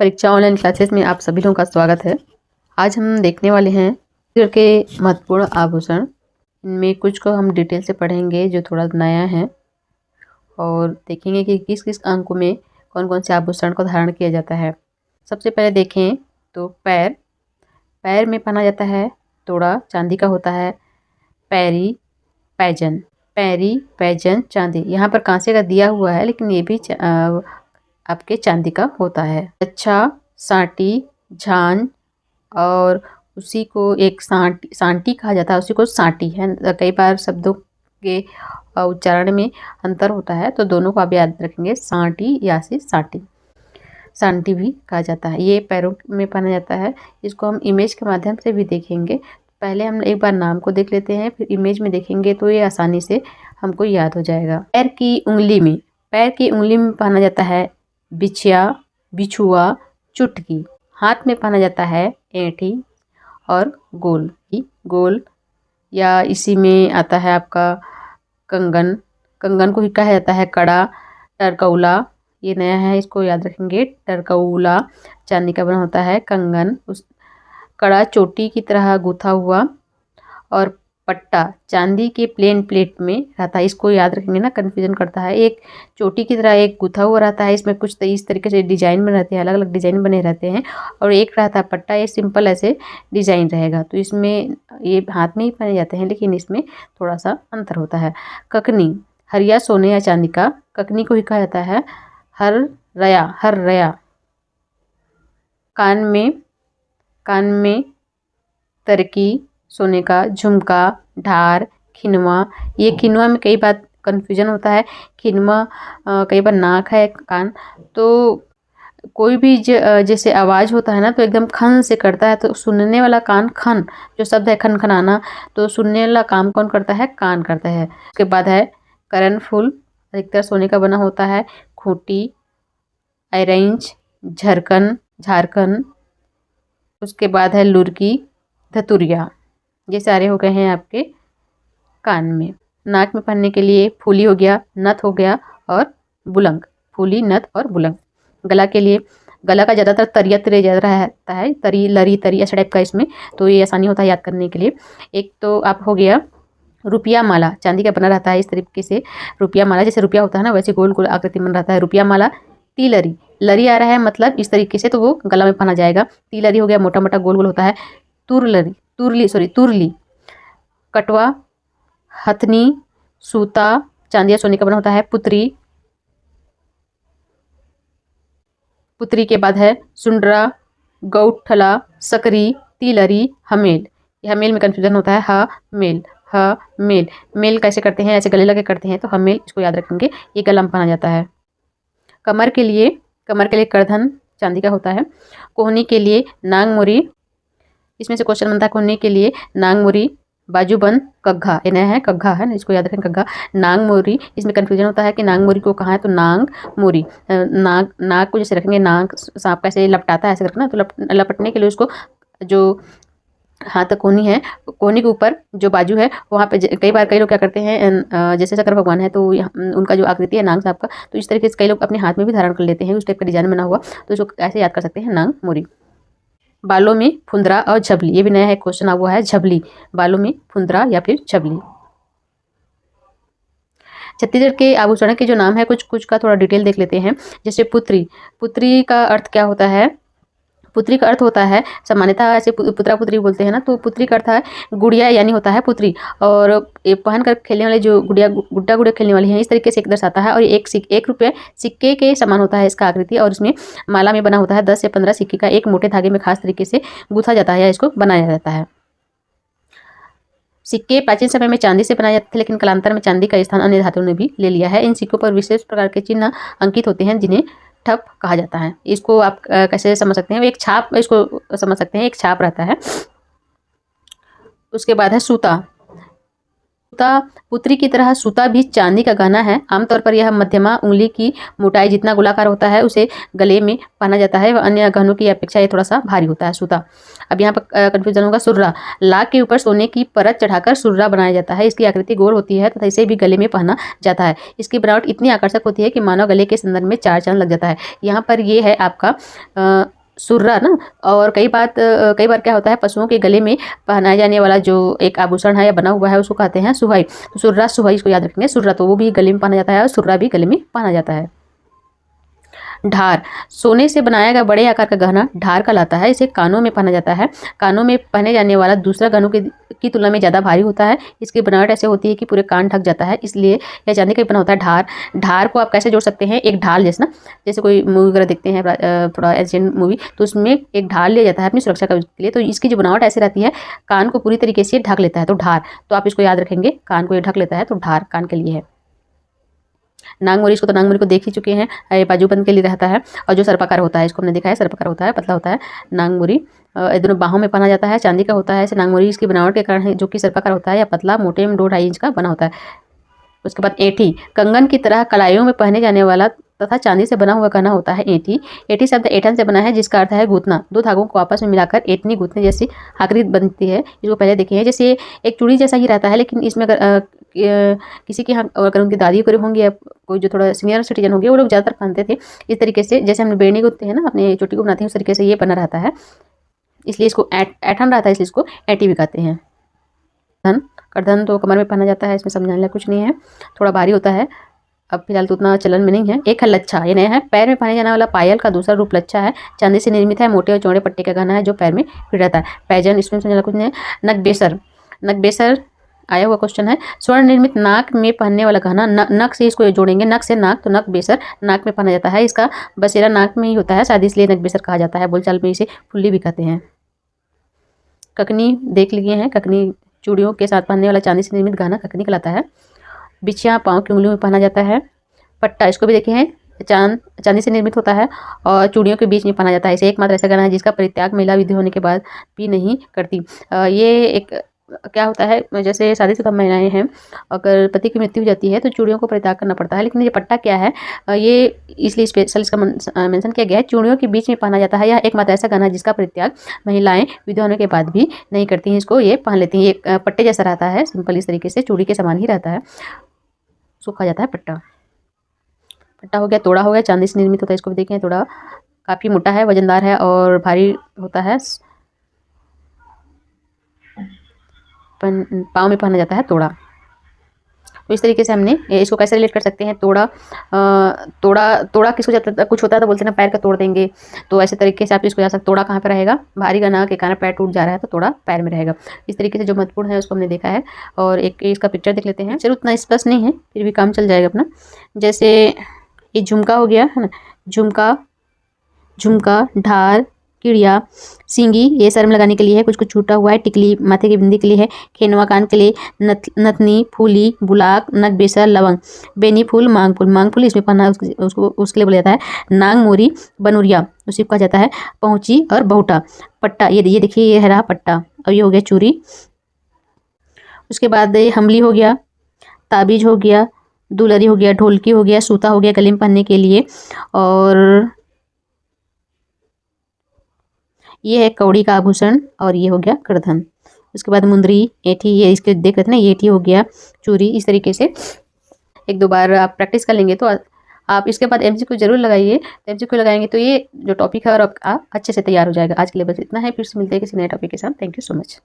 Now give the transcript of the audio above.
परीक्षा online classes में आप सभी लोगों का स्वागत है। आज हम देखने वाले हैं छत्तीसगढ़ के महत्वपूर्ण आभूषण। इनमें कुछ को हम डिटेल से पढ़ेंगे जो थोड़ा नया है, और देखेंगे कि किस किस अंकों में कौन कौन से आभूषण को धारण किया जाता है। सबसे पहले देखें तो पैर में पहना जाता है तोड़ा, चांदी का होता है। पैरी पैजन चांदी, यहाँ पर कांसे का दिया हुआ है लेकिन ये भी आपके चांदी का होता है। अच्छा, सांटी, झांझ, और उसी को एक सांटी कहा जाता है, उसी को सांटी है। कई बार शब्दों के उच्चारण में अंतर होता है तो दोनों को आप याद रखेंगे, सांटी या से सांटी। सांटी भी कहा जाता है। ये पैरों में पहना जाता है। इसको हम इमेज के माध्यम से भी देखेंगे। पहले हम एक बार नाम को देख लेते हैं, फिर इमेज में देखेंगे तो ये आसानी से हमको याद हो जाएगा। पैर की उंगली में पहना जाता है बिछुआ, चुटकी। हाथ में पहना जाता है ऐंठी और गोल, या इसी में आता है आपका कंगन को ही कहा जाता है कड़ा। टरकौला, ये नया है, इसको याद रखेंगे। टरकौला चांदी का बना होता है। कंगन, उस कड़ा चोटी की तरह गूथा हुआ, और पट्टा चांदी के प्लेन प्लेट में रहता है। इसको याद रखेंगे ना, कन्फ्यूजन करता है। एक चोटी की तरह एक गूथा हुआ रहता है, इसमें कुछ इस तरीके से डिजाइन में रहते हैं, अलग अलग डिजाइन बने रहते हैं। और एक रहता है पट्टा, ये सिंपल ऐसे डिजाइन रहेगा। तो इसमें ये हाथ में ही पहने जाते हैं लेकिन इसमें थोड़ा सा अंतर होता है। ककनी, हरिया सोने या चांदी का ककनी को ही कहा जाता है हर रया। कान में तरकी सोने का, झुमका, ढार, खिनवा। ये खिनवा में कई बार कन्फ्यूजन होता है। खिनवा कई बार नाक है कान, तो कोई भी जैसे आवाज़ होता है ना तो एकदम खन से करता है, तो सुनने वाला कान, खन जो शब्द है खनखनाना, तो सुनने वाला काम कौन करता है? कान करता है। उसके बाद है करनफुल, अधिकतर सोने का बना होता है। खूंटी, ऑरेंज, झारखन। उसके बाद है लुरकी, धतुरिया। ये सारे हो गए हैं आपके कान में। नाक में पहनने के लिए फूली हो गया, नथ हो गया और बुलंग। फूली, नथ और बुलंग। गला के लिए, गला का ज़्यादातर तरिया ज़्यादा रहता है, तरी ऐसा टाइप का इसमें, तो ये आसानी होता है याद करने के लिए। एक तो आप हो गया रुपया माला, चांदी का बना रहता है इस तरीके से। रुपया माला जैसे रुपया होता है ना, वैसे गोल गोल आकृति में रहता है रुपया माला। तिलरी, लरी आ रहा है मतलब इस तरीके से, तो वो गला में पहना जाएगा। तिलरी हो गया, मोटा मोटा गोल गोल होता है। तुरली, कटवा, हथनी, सूता, चांदी या सोने का बना होता है। पुत्री के बाद है सुंडरा, गौठला, सकरी, तिलरी, हमेल। ये हमेल में कन्फ्यूजन होता है। मेल कैसे करते हैं? ऐसे गले लगे करते हैं, तो हमेल, इसको याद रखेंगे। ये गला में पहना जाता है। कमर के लिए करधन चांदी का होता है। कोहनी के लिए नांगमुरी, इसमें से क्वेश्चन बनता है कोहनी के लिए नांगमुरी, बाजूबंद, कग्घा। ये नया है, कग्घा है ना, इसको याद रखें, कग्घा। नांगमुरी, इसमें कन्फ्यूजन होता है कि नांगमुरी को कहाँ है, तो नांगमुरी। नाग को जैसे रखेंगे, नाग सांप कैसे लपटाता है ऐसे रखना, तो लपटने के लिए उसको जो हाथ तक कोहनी है, कोहनी के ऊपर जो बाजू है वहाँ पे कई बार कई लोग क्या करते हैं, जैसे शंकर भगवान है तो उनका जो आकृति है नाग सांप का, तो इस तरीके से कई लोग अपने हाथ में भी धारण कर लेते हैं, उस टाइप का डिजाइन बना हुआ, तो इसको ऐसे याद कर सकते हैं, नांगमुरी। बालों में फुंदरा और झबली, ये भी नया है, क्वेश्चन आ हुआ है, झबली। बालों में फुंदरा या फिर झबली। छत्तीसगढ़ के आभूषण के जो नाम है कुछ का थोड़ा डिटेल देख लेते हैं। जैसे पुत्री का अर्थ क्या होता है? पुत्री का अर्थ होता है, सामान्यतः ऐसे पुत्रा पुत्री बोलते हैं ना, तो पुत्री का अर्थ है गुड़िया, यानी होता है पुत्री। और ये पहन कर खेलने वाले जो गुड्डा खेलने वाली हैं, इस तरीके से एक दर्शाता है। और एक रुपये सिक्के के समान होता है इसका आकृति, और इसमें माला में बना होता है 10 से 15 सिक्के का, एक मोटे धागे में खास तरीके से गूथा जाता है या इसको बनाया जाता है। सिक्के प्राचीन समय में चांदी से बनाए जाते थे, लेकिन कालांतर में चांदी का स्थान अन्य धातुओं ने भी ले लिया है। इन सिक्कों पर विशेष प्रकार के चिन्ह अंकित होते हैं जिन्हें ठप कहा जाता है। इसको आप कैसे समझ सकते हैं? एक छाप, इसको समझ सकते हैं, एक छाप रहता है। उसके बाद है सूता। सूता पुत्री की तरह सूता भी चांदी का गहना है। आमतौर पर यह मध्यमा उंगली की मोटाई जितना गोलाकार होता है उसे गले में पहना जाता है। वह अन्य गहनों की अपेक्षा ये थोड़ा सा भारी होता है सूता। अब यहाँ पर कन्फ्यूजन होगा। सुर्रा, लाख के ऊपर सोने की परत चढ़ाकर सुर्रा बनाया जाता है। इसकी आकृति गोल होती है तथा इसे भी गले में पहना जाता है। इसकी बनावट इतनी आकर्षक होती है कि मानव गले के संदर्भ में चार चांद लग जाता है। यहाँ पर ये है आपका सुर्रा ना। और कई बार क्या होता है, पशुओं के गले में पहनाए जाने वाला जो एक आभूषण है या बना हुआ है उसको कहते हैं सुहाई। तो सुर्रा सुहाई इसको याद रखेंगे। सुर्रा तो वो भी गले में पहना जाता है और सुर्रा भी गले में पहना जाता है। ढार, सोने से बनाया गया बड़े आकार का गहना ढार कहलाता है। इसे कानों में पहना जाता है। कानों में पहने जाने वाला दूसरा गहनों की तुलना में ज़्यादा भारी होता है। इसकी बनावट ऐसे होती है कि पूरे कान ढक जाता है, इसलिए यह चांदी का बना होता है। ढार, ढार को आप कैसे जोड़ सकते हैं, एक ढाल जैसे ना, जैसे कोई मूवी वगैरह देखते हैं थोड़ा एशियन मूवी, तो उसमें एक ढाल लिया जाता है अपनी सुरक्षा के लिए। तो इसकी जो बनावट ऐसी रहती है, कान को पूरी तरीके से ढक लेता है, तो ढार। तो आप इसको याद रखेंगे, कान को ये ढक लेता है तो ढार कान के लिए है। नागमोरी, इसको तो नागमोरी को देख ही चुके हैं, ये बाजूबंद के लिए रहता है। और जो सर्पाकार होता है इसको हमने देखा है, सर्पाकार होता है, पतला होता है। नागमोरी दोनों बाहों में पहना जाता है, चांदी का होता है। ऐसे नागमोरी इसकी बनावट के कारण है जो कि सर्पाकार होता है या पतला मोटे में 2-2.5 इंच का बना होता है। उसके बाद ऐंठी, कंगन की तरह कलाइयों में पहने जाने वाला तथा चांदी से बना हुआ गहना होता है ऐंठी। ऐंठी शब्द ऐंठन से बना है जिसका अर्थ है गूंथना। दो धागों को आपस में मिलाकर ऐंठनी गूंथने जैसी आकृति बनती है। इसको पहले देखे हैं, जैसे एक चूड़ी जैसा ही रहता है, लेकिन इसमें अगर किसी के यहाँ अगर उनकी दादी करीब होंगी या कोई जो थोड़ा सीनियर सिटीजन होंगे वो लोग ज़्यादातर पहनते थे इस तरीके से। जैसे हम बेड़नी गूंथते हैं ना, अपने चोटी को बनाते हैं, उस तरीके से ये बना रहता है, इसलिए इसको ऐंठन रहता है, इसलिए इसको ऐंठी भी कहते हैं। धन, करधन तो कमर में पहना जाता है, इसमें समझाने लायक कुछ नहीं है, थोड़ा भारी होता है। अब फिलहाल तो उतना चलन में नहीं है। एक है लच्छा, ये नया है, पैर में पहने जाने वाला पायल का दूसरा रूप लच्छा है। चांदी से निर्मित है, मोटे और चौड़े पट्टे का गहना है जो पैर में फिट रहता है। पैजन, इसमें समझाने कुछ नहीं है। नगबेसर, नगबेसर आया हुआ क्वेश्चन है। स्वर्ण निर्मित नाक में पहनने वाला गहना, नक से इसको जोड़ेंगे, नक से नाक, तो नगबेसर नाक में पहना जाता है। इसका बसेरा नाक में ही होता है शायद, इसलिए नगबेसर कहा जाता है। बोलचाल में इसे फुल्ली भी कहते हैं। ककनी देख लिए हैं, ककनी चूड़ियों के साथ पहनने वाला चांदी से निर्मित गहना ककनी कहलाता है। बिछिया पाँव की उंगलियों में पहना जाता है। पट्टा, इसको भी देखे हैं, चांदी से निर्मित होता है और चूड़ियों के बीच में पहना जाता है। इसे एकमात्र ऐसा गहना है जिसका परित्याग महिला विधि होने के बाद भी नहीं करती। ये एक क्या होता है, जैसे शादीशुदा महिलाएं हैं, अगर पति की मृत्यु हो जाती है तो चूड़ियों को परित्याग करना पड़ता है। लेकिन ये पट्टा क्या है, ये इसलिए स्पेशल इसका मेंशन किया गया है, चूड़ियों के बीच में पहना जाता है। यह एकमात्र ऐसा गहना है जिसका परित्याग महिलाएं विधवा होने के बाद भी नहीं करती हैं, इसको ये पहन लेती हैं। ये पट्टे जैसा रहता है, सिंपल इस तरीके से चूड़ी के समान ही रहता है, उसको कहा जाता है पट्टा। पट्टा हो गया। तोड़ा हो गया, चांदी से निर्मित होता है, इसको भी देखें। तोड़ा काफ़ी मोटा है, वजनदार है और भारी होता है। पाँव में पहना जाता है तोड़ा। तो इस तरीके से हमने इसको कैसे रिलेट कर सकते हैं। तोड़ा किसको जाता है, कुछ होता है तो बोलते हैं ना पैर का तोड़ देंगे, तो ऐसे तरीके से आप इसको जा सकते। तोड़ा कहाँ पे रहेगा, भारी गहना के कारण पैर टूट जा रहा है तो तोड़ा पैर में रहेगा। इस तरीके से जो महत्वपूर्ण है उसको हमने देखा है। और एक इसका पिक्चर देख लेते हैं। चलो उतना स्पष्ट नहीं है, फिर भी काम चल जाएगा अपना। जैसे ये झुमका हो गया है ना, झुमका, ढार, किड़िया, सींगी ये सर में लगाने के लिए है, कुछ कुछ छूटा हुआ है। टिकली माथे की बिंदी के लिए है। खेनवा कान के लिए। नथनी, फूली, बुलाक, नगबेसर, लवंग, बेनी फूल, मांग फूल इसमें पहना उसको उसके लिए बोला जाता है। नाग मोरी, बनूरिया उसी को कहा जाता है। पहुँची और बहुटा। पट्टा, ये देखिए, ये है रहा पट्टा। और ये हो गया चूड़ी। उसके बाद ये हमली हो गया, ताबीज हो गया, दुलरी हो गया, ढोलकी हो गया, सूता हो गया गले में पहनने के लिए। और ये है कौड़ी का आभूषण और ये हो गया करधन। उसके बाद मुंदरी, ऐंठी, ये इसके देख रहे थे ना, ये ऐंठी हो गया, चूड़ी। इस तरीके से 1-2 बार आप प्रैक्टिस कर लेंगे तो आप इसके बाद MCQ जरूर लगाइए। MCQ लगाएंगे तो ये जो टॉपिक है और आप अच्छे से तैयार हो जाएगा। आज के लिए बस इतना है, फिर से मिलते हैं किसी नए टॉपिक के साथ। Thank you so much.